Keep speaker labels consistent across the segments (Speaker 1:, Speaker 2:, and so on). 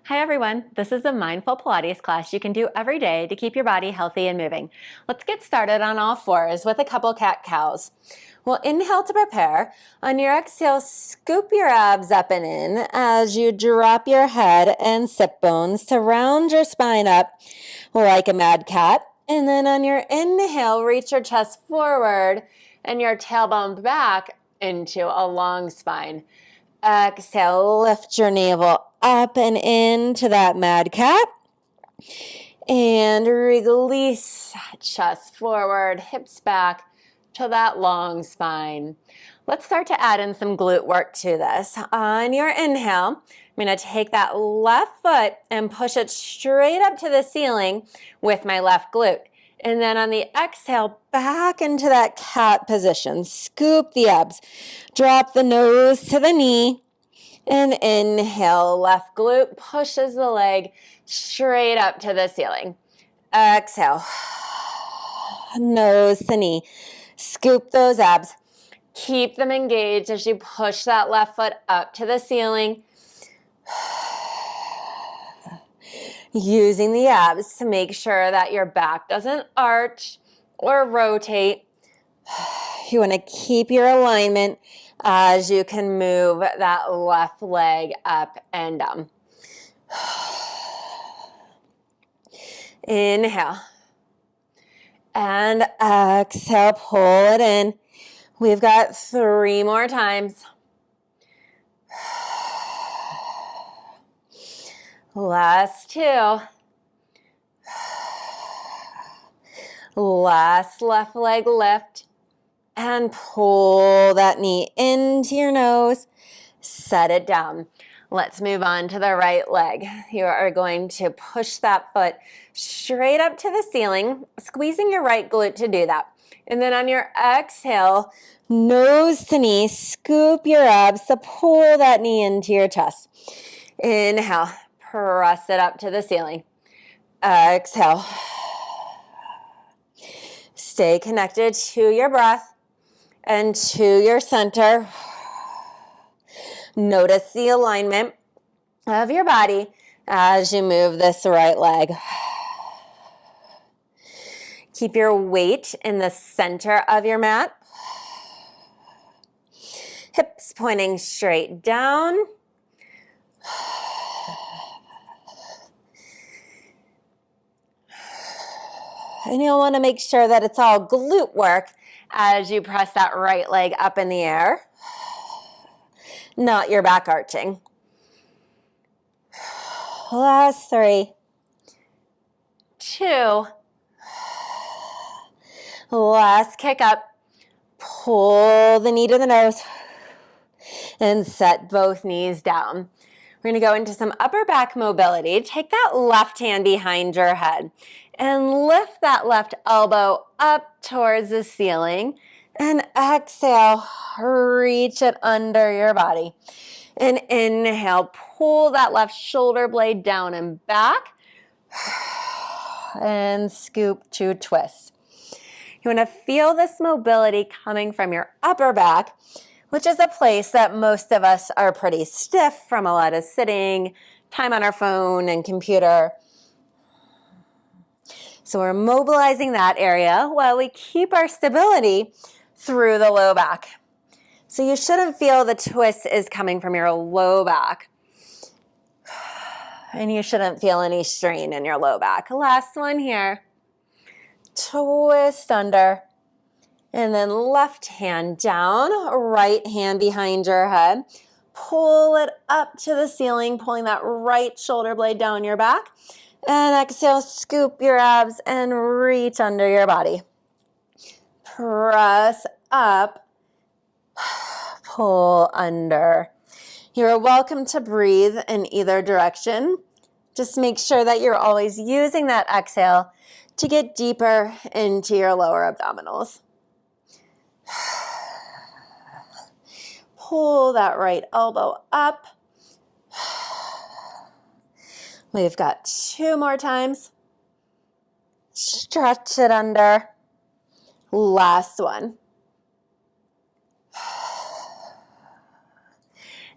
Speaker 1: Hi everyone, this is a mindful Pilates class you can do every day to keep your body healthy and moving. Let's get started on all fours with a couple cat-cows. We'll inhale to prepare. On your exhale, scoop your abs up and in as you drop your head and sit bones to round your spine up like a mad cat. And then on your inhale, reach your chest forward and your tailbone back into a long spine. Exhale, lift your navel up and into that mad cat. And release, chest forward, hips back to that long spine. Let's start to add in some glute work to this. On your inhale, I'm going to take that left foot and push it straight up to the ceiling with my left glute. And then on the exhale, back into that cat position. Scoop the abs. Drop the nose to the knee. And inhale, left glute pushes the leg straight up to the ceiling. Exhale, nose to knee. Scoop those abs. Keep them engaged as you push that left foot up to the ceiling. Using the abs to make sure that your back doesn't arch or rotate. You want to keep your alignment as you can move that left leg up and down. Inhale. And exhale, pull it in. We've got 3 more times. Last 2. Last left leg lift. And pull that knee into your nose. Set it down. Let's move on to the right leg. You are going to push that foot straight up to the ceiling, squeezing your right glute to do that. And then on your exhale, nose to knee, scoop your abs to pull that knee into your chest. Inhale, press it up to the ceiling. Exhale. Stay connected to your breath and to your center. Notice the alignment of your body as you move this right leg. Keep your weight in the center of your mat. Hips pointing straight down. And you'll want to make sure that it's all glute work as you press that right leg up in the air, not your back arching. Last 3, 2, last kick up, pull the knee to the nose, and set both knees down. We're going to go into some upper back mobility. Take that left hand behind your head and lift that left elbow up towards the ceiling. And exhale, reach it under your body. And inhale, pull that left shoulder blade down and back. And scoop to twist. You want to feel this mobility coming from your upper back, which is a place that most of us are pretty stiff from a lot of sitting, time on our phone and computer. So we're mobilizing that area while we keep our stability through the low back. So you shouldn't feel the twist is coming from your low back. And you shouldn't feel any strain in your low back. Last one here. Twist under. And then left hand down, right hand behind your head. Pull it up to the ceiling, pulling that right shoulder blade down your back. And exhale, scoop your abs and reach under your body. Press up, pull under. You're welcome to breathe in either direction. Just make sure that you're always using that exhale to get deeper into your lower abdominals. Pull that right elbow up. We've got 2 more times. Stretch it under. Last one.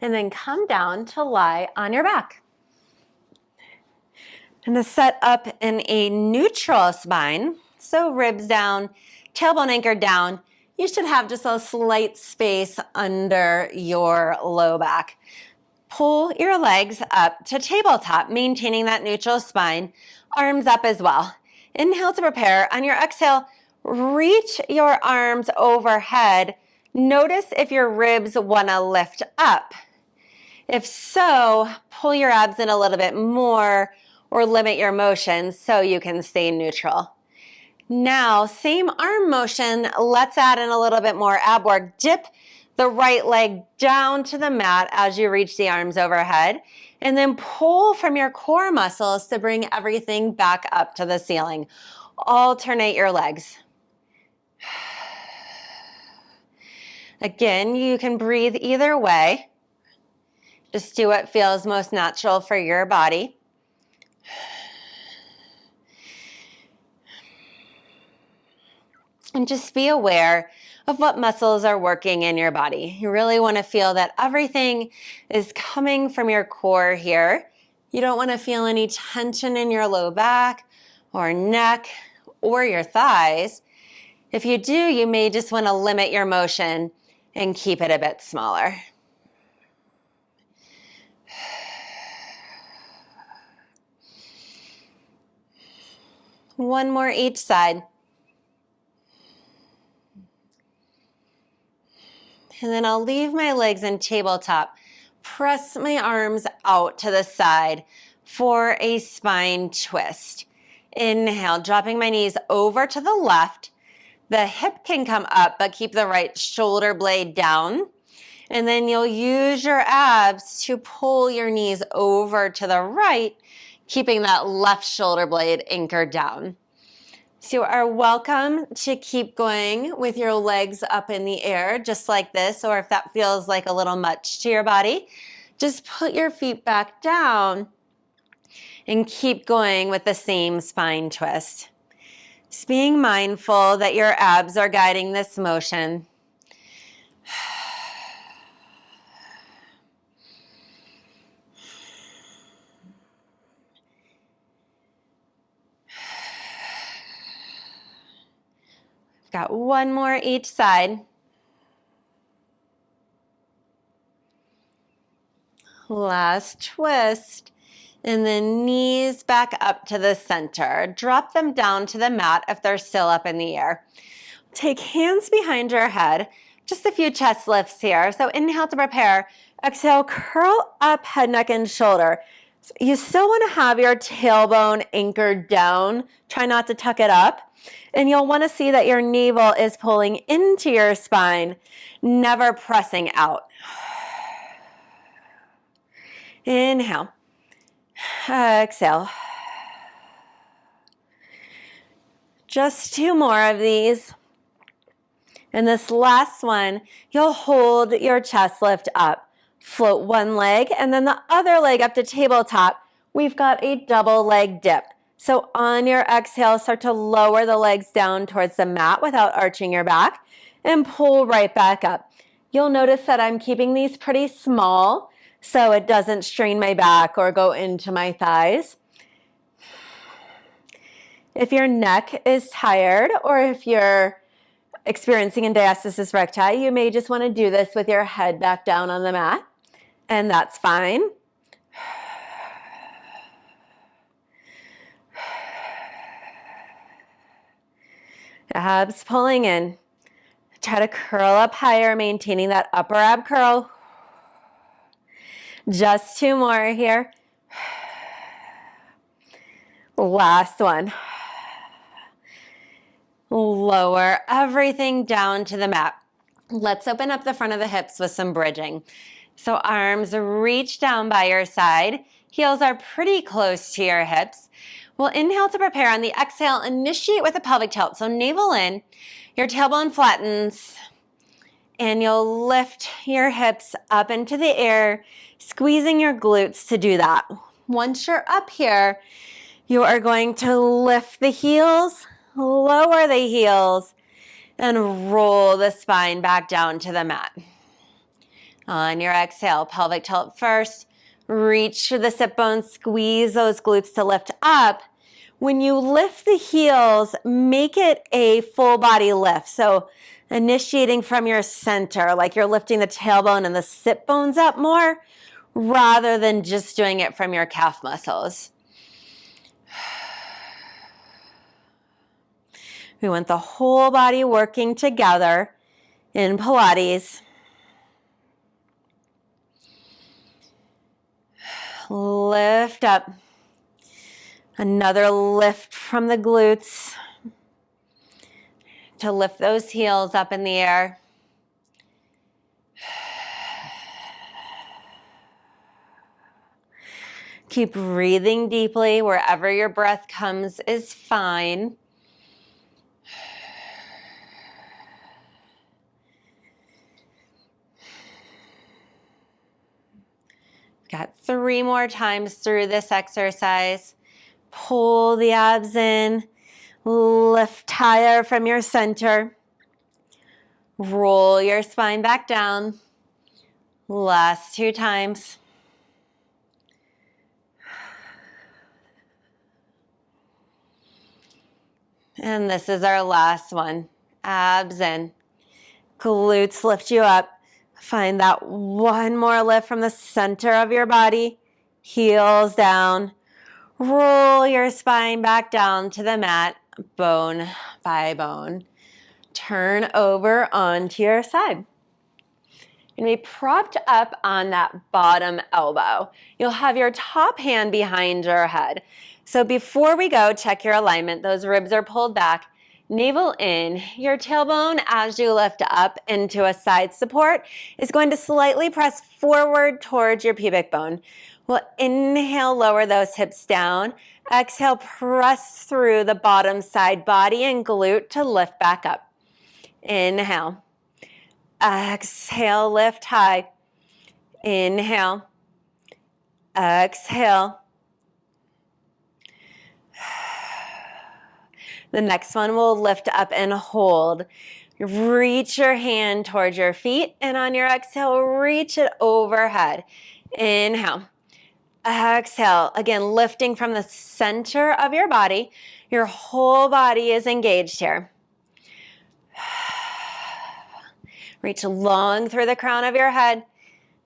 Speaker 1: And then come down to lie on your back. And to set up in a neutral spine, so ribs down, tailbone anchored down, you should have just a slight space under your low back. Pull your legs up to tabletop, maintaining that neutral spine, arms up as well. Inhale to prepare. On your exhale, reach your arms overhead. Notice if your ribs want to lift up. If so, pull your abs in a little bit more or limit your motion so you can stay neutral. Now, same arm motion, let's add in a little bit more ab work. Dip the right leg down to the mat as you reach the arms overhead, and then pull from your core muscles to bring everything back up to the ceiling. Alternate your legs. Again, you can breathe either way. Just do what feels most natural for your body. And just be aware of what muscles are working in your body. You really want to feel that everything is coming from your core here. You don't want to feel any tension in your low back or neck or your thighs. If you do, you may just want to limit your motion and keep it a bit smaller. One more each side. And then I'll leave my legs in tabletop. Press my arms out to the side for a spine twist. Inhale, dropping my knees over to the left. The hip can come up, but keep the right shoulder blade down. And then you'll use your abs to pull your knees over to the right, keeping that left shoulder blade anchored down. So you are welcome to keep going with your legs up in the air, just like this, or if that feels like a little much to your body, just put your feet back down and keep going with the same spine twist. Just being mindful that your abs are guiding this motion. Got one more each side. Last twist. And then knees back up to the center. Drop them down to the mat if they're still up in the air. Take hands behind your head. Just a few chest lifts here. So inhale to prepare. Exhale, curl up head, neck, and shoulder. You still want to have your tailbone anchored down. Try not to tuck it up. And you'll want to see that your navel is pulling into your spine, never pressing out. Inhale. Exhale. Just two more of these. And this last one, you'll hold your chest lift up. Float one leg and then the other leg up to tabletop. We've got a double leg dip. So on your exhale, start to lower the legs down towards the mat without arching your back and pull right back up. You'll notice that I'm keeping these pretty small so it doesn't strain my back or go into my thighs. If your neck is tired or if you're experiencing diastasis recti, you may just want to do this with your head back down on the mat, and that's fine. Abs pulling in. Try to curl up higher, maintaining that upper ab curl. Just two more here. Last one. Lower everything down to the mat. Let's open up the front of the hips with some bridging. So arms reach down by your side. Heels are pretty close to your hips. We'll inhale to prepare. On the exhale, initiate with a pelvic tilt. So navel in, your tailbone flattens, and you'll lift your hips up into the air, squeezing your glutes to do that. Once you're up here, you are going to lift the heels, lower the heels, and roll the spine back down to the mat. On your exhale, pelvic tilt first, Reach for the sit bones, squeeze those glutes to lift up. When you lift the heels, make it a full body lift. So initiating from your center, like you're lifting the tailbone and the sit bones up more, rather than just doing it from your calf muscles. We want the whole body working together in Pilates. Lift up. Another lift from the glutes to lift those heels up in the air. Keep breathing deeply. Wherever your breath comes is fine. Got 3 more times through this exercise. Pull the abs in. Lift higher from your center. Roll your spine back down. Last 2 times. And this is our last one. Abs in. Glutes lift you up. Find that one more lift from the center of your body. Heels down. Roll your spine back down to the mat, bone by bone. Turn over onto your side. And be propped up on that bottom elbow. You'll have your top hand behind your head. So before we go, check your alignment. Those ribs are pulled back. Navel in. Your tailbone, as you lift up into a side support, is going to slightly press forward towards your pubic bone. We'll inhale, lower those hips down. Exhale, press through the bottom side body and glute to lift back up. Inhale. Exhale, lift high. Inhale. Exhale. The next one will lift up and hold. Reach your hand towards your feet, and on your exhale, reach it overhead. Inhale. Exhale. Again, lifting from the center of your body. Your whole body is engaged here. Reach long through the crown of your head.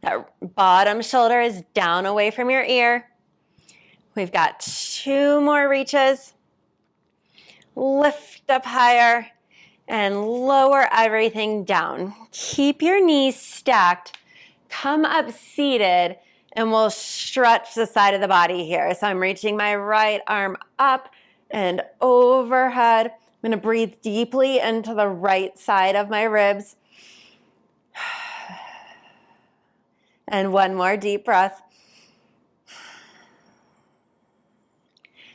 Speaker 1: That bottom shoulder is down away from your ear. We've got 2 more reaches. Lift up higher and lower everything down. Keep your knees stacked. Come up seated and we'll stretch the side of the body here. So I'm reaching my right arm up and overhead. I'm going to breathe deeply into the right side of my ribs. And one more deep breath.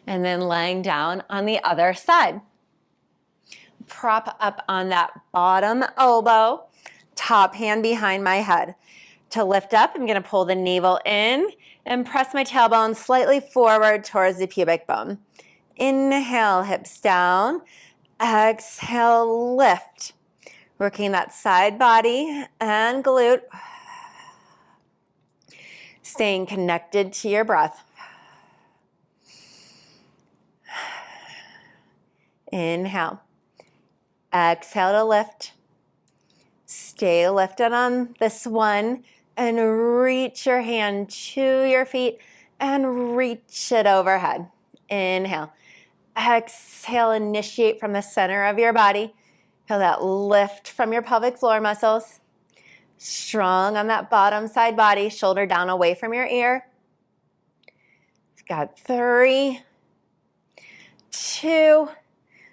Speaker 1: And then laying down on the other side. Prop up on that bottom elbow, top hand behind my head. To lift up, I'm going to pull the navel in and press my tailbone slightly forward towards the pubic bone. Inhale, hips down. Exhale, lift. Working that side body and glute. Staying connected to your breath. Inhale. Exhale to lift. Stay lifted on this one and reach your hand to your feet and reach it overhead. Inhale. Exhale, initiate from the center of your body. Feel that lift from your pelvic floor muscles. Strong on that bottom side body, shoulder down away from your ear. We've got 3, 2.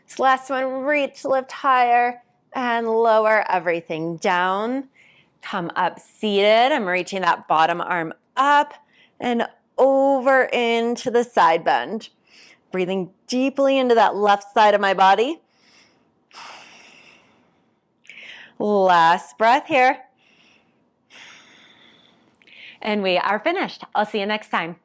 Speaker 1: This last one, reach, lift higher and lower everything down. Come up seated. I'm reaching that bottom arm up and over into the side bend. Breathing deeply into that left side of my body. Last breath here. And we are finished. I'll see you next time.